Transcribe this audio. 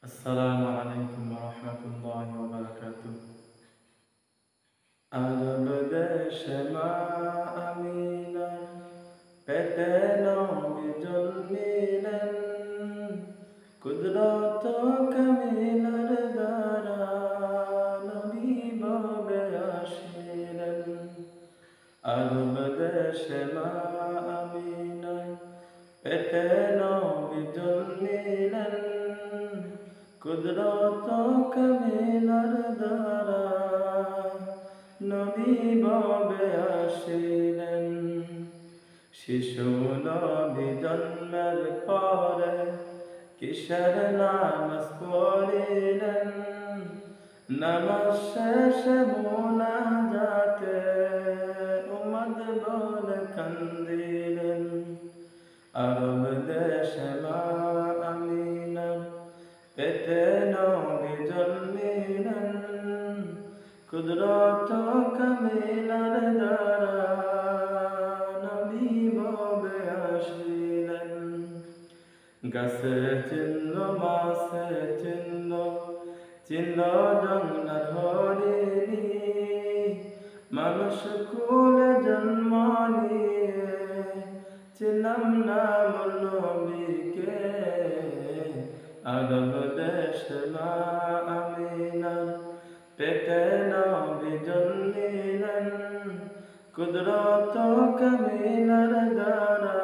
আসসালামু আলাইকুম ওয়া রাহমাতুল্লাহি ওয়া বারাকাতুহু। আরব দেশে মা আমিনার পেটে নবী জন্মিলেন, কুদরত কামিলার দ্বারা নবী ভবে আসিলেন। আরব দেশে মা আমিনার পেটে নবী জন্মিলেন, কুদরত কামিলার দ্বারা নবী ভবে আসিলেন। শিশু নবী জন্মের পরে কিসের নামাজ পড়িলেন, নামাজ শেষে মুনাজাতে উম্মত বলে কান্দিলেন। আরব দেশে মা আমিনার পেটে নবী জন্মিলেন, কুদরত কামিলার দ্বারা নবী ভবে আসিলেন। গাছে চিহ্ন মাছে চিহ্ন চিহ্ন জঙ্গলার হরিণী, মানুষ কুলে জন্ম নিয়ে চিনলাম না মোর নবীকে। আরব দেশে মা আমিনার পেটে নবী জন্মিলেন, কুদরত কামিলার দ্বারা